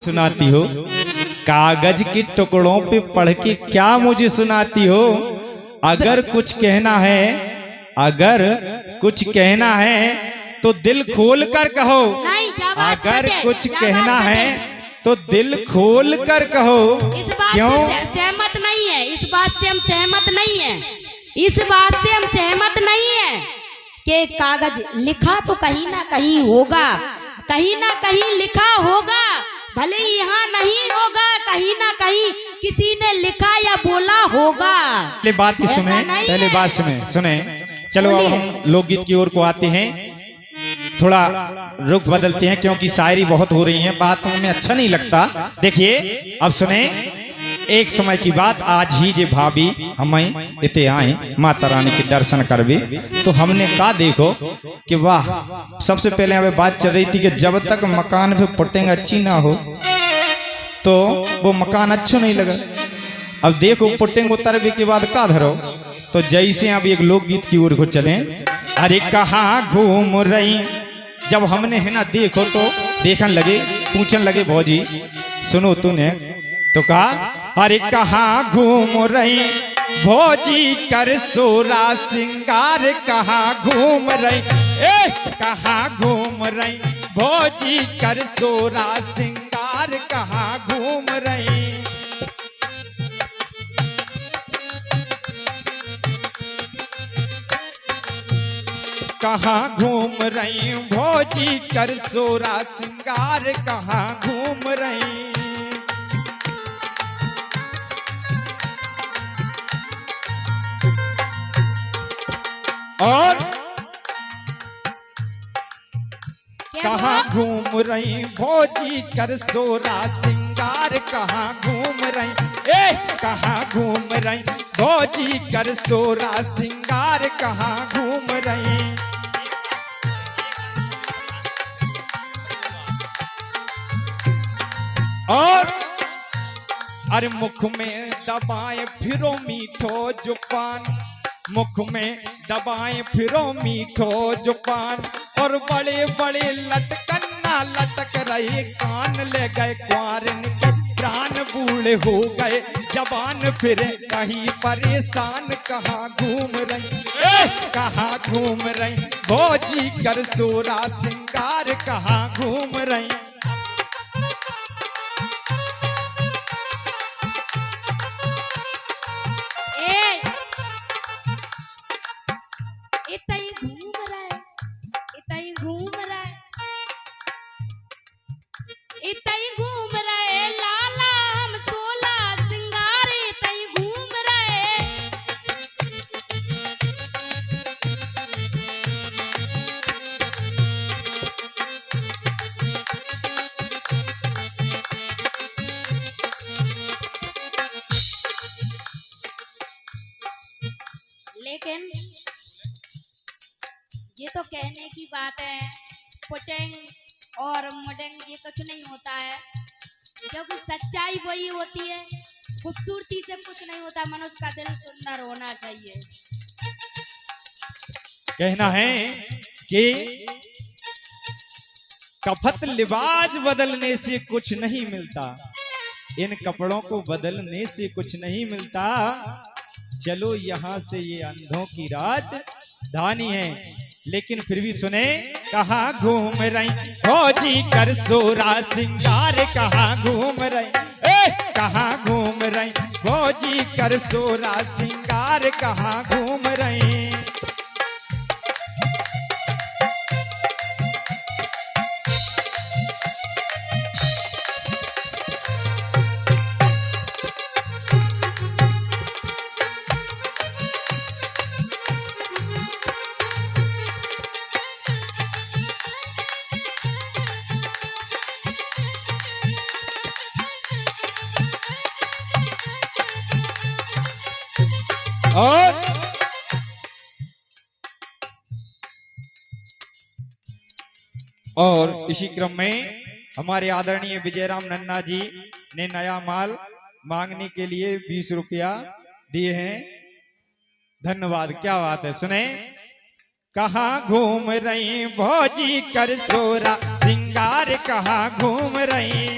सुनाती हो? कागज के टुकड़ों पे पढ़ के क्या मुझे सुनाती हो? अगर कुछ कहना है, अगर कुछ कहना है तो दिल खोल कर कहो। अगर कुछ कहना है तो दिल खोल कर कहो। इस बात क्यों? से सहमत नहीं है, इस बात से हम सहमत नहीं है, इस बात से हम सहमत नहीं है कि कागज लिखा तो कहीं ना कहीं होगा, कहीं ना कहीं लिखा होगा, भले यहाँ नहीं होगा, कहीं ना कहीं किसी ने लिखा या बोला होगा। पहले बात ही सुने, पहले बात सुने। चलो अब हम लोकगीत की ओर को आते हैं, थोड़ा रुख बदलते हैं क्योंकि शायरी बहुत हो रही है, बात हमें अच्छा नहीं लगता। देखिए अब सुने, एक समय की बात, आज ही जे भाभी हमें इते आए माता रानी के दर्शन करवे, तो हमने कहा देखो कि वाह, सबसे पहले हमें बात चल रही थी कि जब तक मकान पे पुटिंग अच्छी ना हो तो वो मकान अच्छा नहीं लगा। अब देखो पुटिंग उतरवे के बाद का धरो, तो जैसे अब एक लोकगीत की ओर को चले। अरे कहाँ घूम रही, जब हमने है ना देखो तो देखने लगे, पूछने लगे भौजी सुनो तूने, तो कहा अरे कहाँ घूम रही भौजी कर सोरा सिंगार, कहाँ घूम रही, कहाँ घूम रही भौजी कर सोरा सिंगार, कहाँ घूम रही। कहाँ घूम रही भौजी कर सोरा सिंगार, कहाँ घूम रही। और कहाँ घूम रही भौजी कर सोरा सिंगार, कहाँ घूम रही, कहाँ घूम रही भौजी कर सोरा सिंगार, कहाँ घूम रही। और अरे मुख में दबाए फिरो मीठो जुबान, मुख में दबाए फिरो मीठो जुबान, और बड़े बड़े लटकन ना लटक रहे कान, ले गए कुंवारन के प्राण बूढ़े हो गए जवान, फिर कहीं परेशान, कहाँ घूम रही, कहाँ घूम रही भौजी कर सोरा सिंगार, कहाँ घूम रही। लेकिन ये तो कहने की बात है, पुटिंग और मुडिंग ये कुछ नहीं होता है, क्योंकि सच्चाई वही होती है, खूबसूरती से कुछ नहीं होता, मनुष्य का दिल सुंदर होना चाहिए। कहना है कि कफत लिबाज बदलने से कुछ नहीं मिलता, इन कपड़ों को बदलने से कुछ नहीं मिलता, चलो यहाँ से ये अंधों की राजधानी है। लेकिन फिर भी सुने, कहाँ घूम रही भौजी कर सोरा सिंगार, कहाँ घूम रही, कहाँ घूम रही भौजी कर सोरा सिंगार, कहाँ घूम रही। और इसी क्रम में हमारे आदरणीय विजयराम नन्ना जी ने नया माल मांगने के लिए 20 रुपया दिए हैं, धन्यवाद। क्या बात है, सुने। कहाँ घूम रही भौजी कर सोरा सिंगार, कहाँ घूम रही।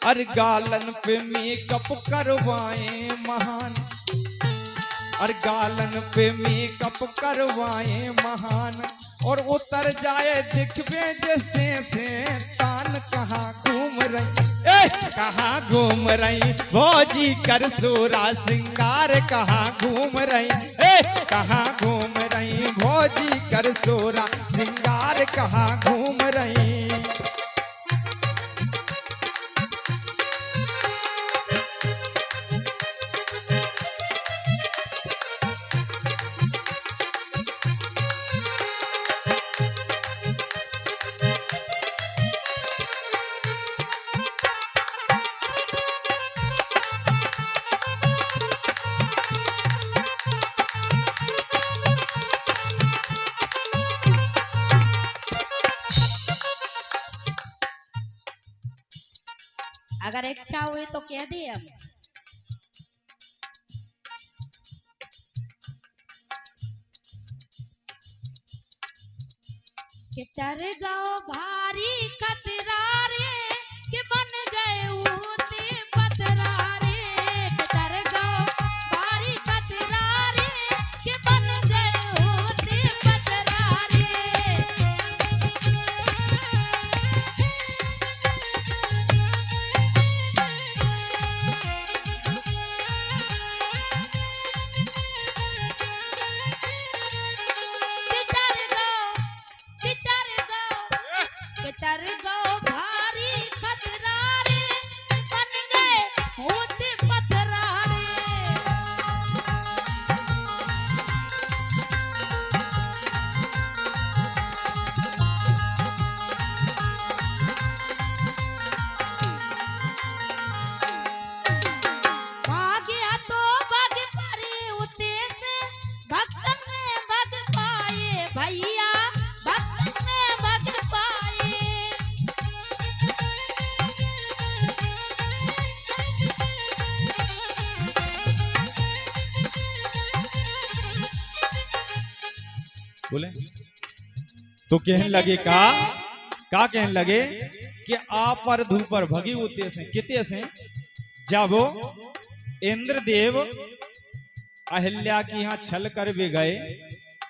और गालन पे मेकअप करवाए महान, और गालन पे मेकअप करवाए महान, और उतर जाए दिखबे जैसे से तान। कहाँ घूम रही कहाँ घूम रही भौजी कर सोरा सिंगार, कहाँ घूम रही कहाँ घूम रही भौजी कर सोरा सिंगार, कहाँ घूम रही। अगर इच्छा हुई तो कह दे हम। कि चर गो भारी खतरा रे, कि बन गए ऊते पतरा रे, कि चर गो भारी खतरा रे, कि बन गए ऊते पतरा रे। चर गो भारी खतरा रे, बन गए ऊते पतरा रे। भाग्या तो बग परे उते से, भक्तन में बग पाए भैया, भक्तन में बग पाए। बोले तो कहने लगे का कहने लगे कि आप पर धूपर भगी होते से किते से, जब इंद्रदेव अहिल्या की यहाँ छल कर भी गए,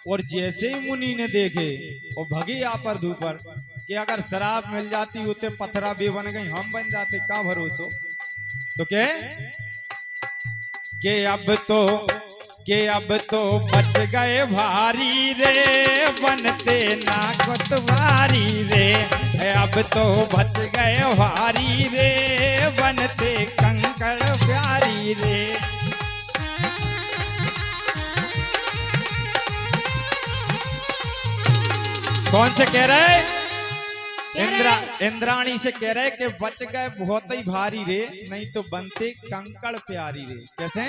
और जैसे ही मुनि ने देखे और भगी आप पर धूपर कि अगर शराब मिल जाती होते पत्थरा भी बन गई, हम बन जाते, का भरोसो। तो अब तो बच गए भारी रे, बनते ना कोतवारी रे, अब तो बच गए भारी रे, बनते कंकड़ प्यारी रे। कौन से कह रहे? इंद्राणी से कह रहे कि बच गए बहुत ही भारी रे, नहीं तो बनते कंकड़ प्यारी रे। कैसे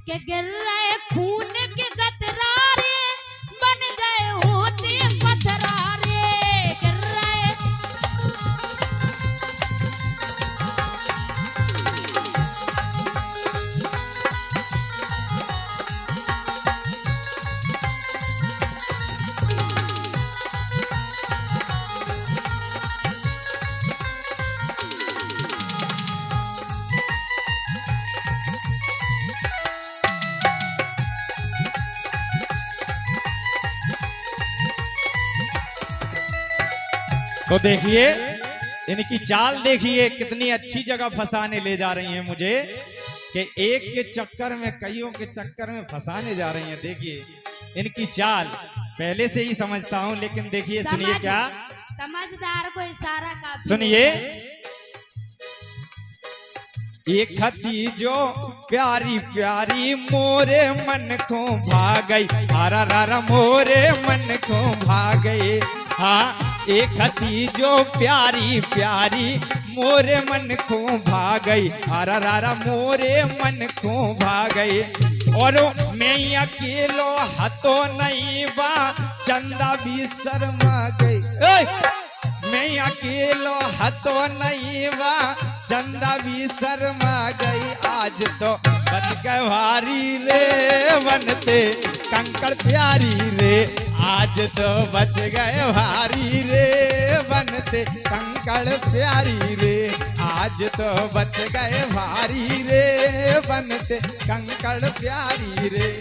के गिर रहे खून के गतरारे, बन गए होते पथरारे, गिर रहे। तो देखिए इनकी चाल देखिए, कितनी अच्छी जगह फंसाने ले जा रही हैं मुझे, कि एक के चक्कर में कईयों के चक्कर में फंसाने जा रही हैं। देखिए इनकी चाल पहले से ही समझता हूं, लेकिन देखिए सुनिए क्या, समझदार को इशारा का सुनिए। एक हती जो प्यारी प्यारी मोरे मन को भागई, हारा रारा मोरे मन को भागई। हाँ एक हती जो प्यारी प्यारी मोरे मन को भागई, हारा रारा मोरे मन को भागई। और मैं अकेलो हतो नहीं बा, चंदा भी शर्मा गई। मैं अकेलो हतो नहीं बा, चंदा भी शर्मा गई। आज तो बच गए भारी रे, बनते कंकड़ प्यारी रे। आज तो बच गए भारी रे बनते कंकड़ प्यारी रे। आज तो बच गए भारी रे बनते कंकड़ प्यारी रे।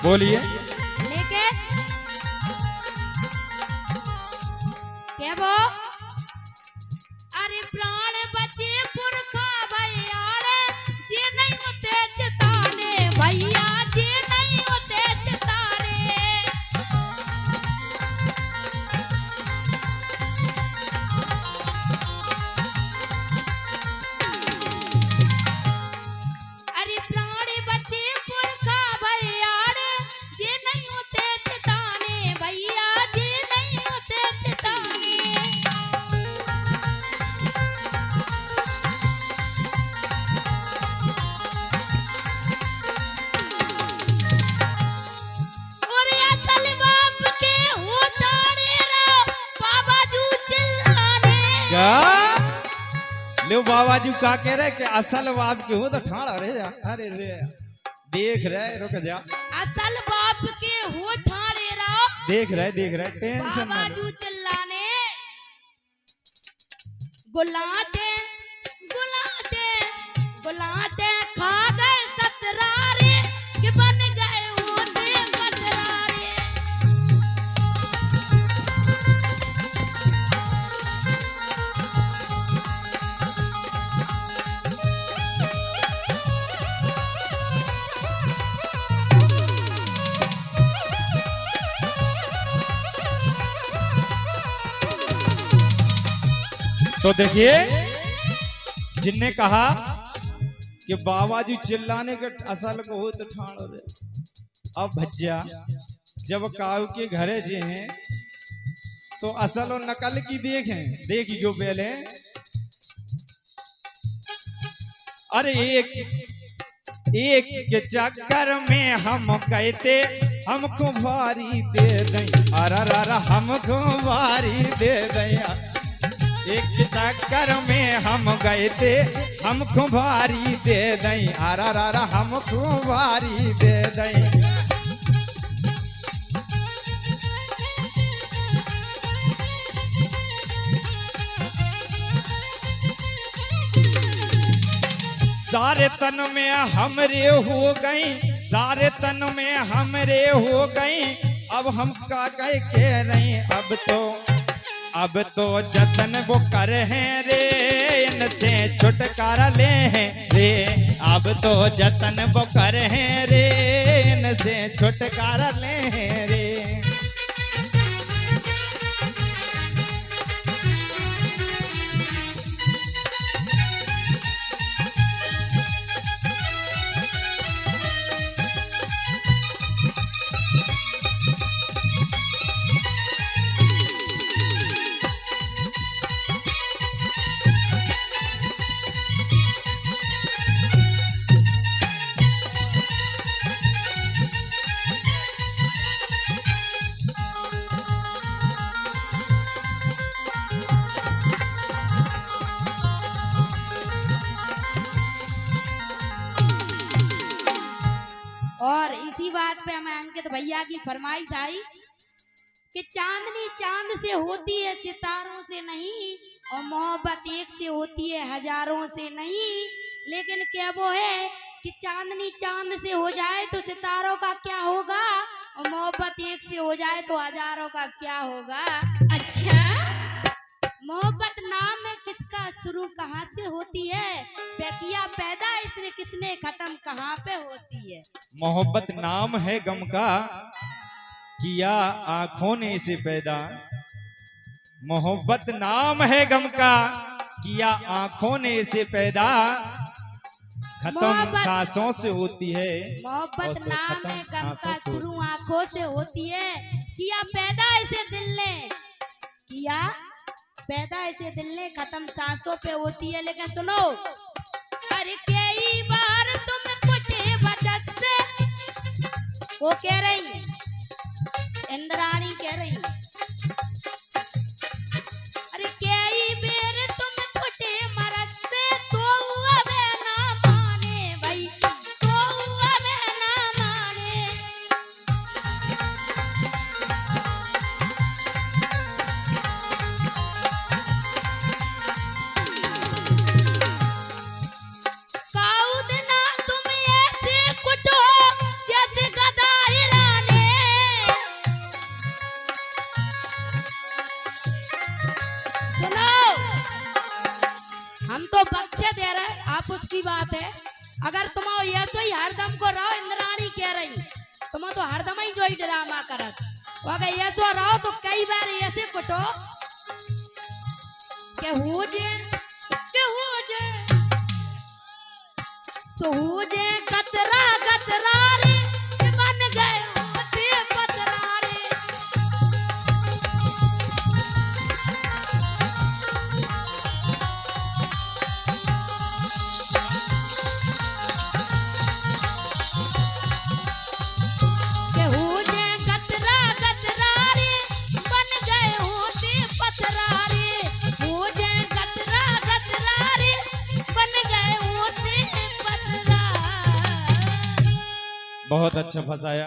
बोलिए। लेकिन क्या वो अरे प्राण बचे पुरखा भैया रे जे नहीं होते चिताने भैया जे नहीं होते चिताने। अरे प्राण बचे पुरखा भैया जे नहीं होते चिताने भैया जे नहीं होते चिताने। और असल बाप के होठारे रो बाबा जू चिल्लाने। क्या लो बाबा जी का कह रहे कि असल बाप के हो तो ठाड़ अरे अरे रे देख रहे रुक जा। असल बाप के होठारे रो देख रहे टेंशन बाबा जू चिल्लाने। गुलाटे गुलाटे गुलाटे खा गए सतरारे कि बन गए होते मतरारे। तो देखिए जिनने कहा कि बाबा जी चिल्लाने के असल को हो तो ठाड़ रे। अब भज्जा जब काऊ के घरे जे हैं तो असल और नकल की देखें देखी जो पहले। अरे एक के चक्कर में हम कहते हमको भारी दे दें अरा हमको भारी दे दें। एक चक्कर में हम गए थे हमको भारी दे दें अरा हमको भारी दे दें। सारे तन में हमरे हो गई सारे तन में हमरे हो गई। अब हम का कह रहे अब तो जतन वो कर हैं रे इनसे छुटकारा ले हैं रे। अब तो जतन वो कर हैं रे इनसे छुटकारा ले हैं रे। और इसी बात पे हमें अंकित भैया की फरमाइश आई कि चांदनी चांद से होती है सितारों से नहीं और मोहब्बत एक से होती है हजारों से नहीं। लेकिन क्या वो है कि चांदनी चांद से हो जाए तो सितारों का क्या होगा और मोहब्बत एक से हो जाए तो हजारों का क्या होगा। अच्छा मोहब्बत नाम है किसका शुरू कहाँ से होती है किया पैदा इसने किसने खत्म कहाँ पे होती है। मोहब्बत नाम है गम का किया आंखों ने इसे पैदा मोहब्बत नाम है गम का, किया आंखों ने इसे पैदा, खत्म सांसों से होती है। मोहब्बत नाम है गम का, शुरू आंखों से होती है, किया पैदा इसे दिल ने, किया पैदा इसे दिल ने, खत्म सांसों पे होती है। लेकिन सुनो, अरे कई बार तुम कुछ वजह से, वो कह रही इंद्राणी कह रही, अरे कई बार तुम कुछ मरद से, तो अब ना माने भाई, तो अब ना माने। काउद ना तुम ऐसे कुछ हो जैसे गदाइराने, सुनो हम तो बच्चे दे रहे, आप उसकी बात है। अगर तुम ये तो हरदम को रहो, इंद्राणी कह रही तुम तो हरदम ही जो ही ड्रामा करत, अगर ये तो रहो तो कई बार ऐसे कुटो के हो जे, के हो जे, तो हो जे कतरा कतरा रे, बन गए होते पतरा रे। के हो जे कतरा कतरा रे, बन गए होते पतरा रे, हो जे कतरा कतरा रे, बन गए होते पतरा। बहुत अच्छा फंसाया।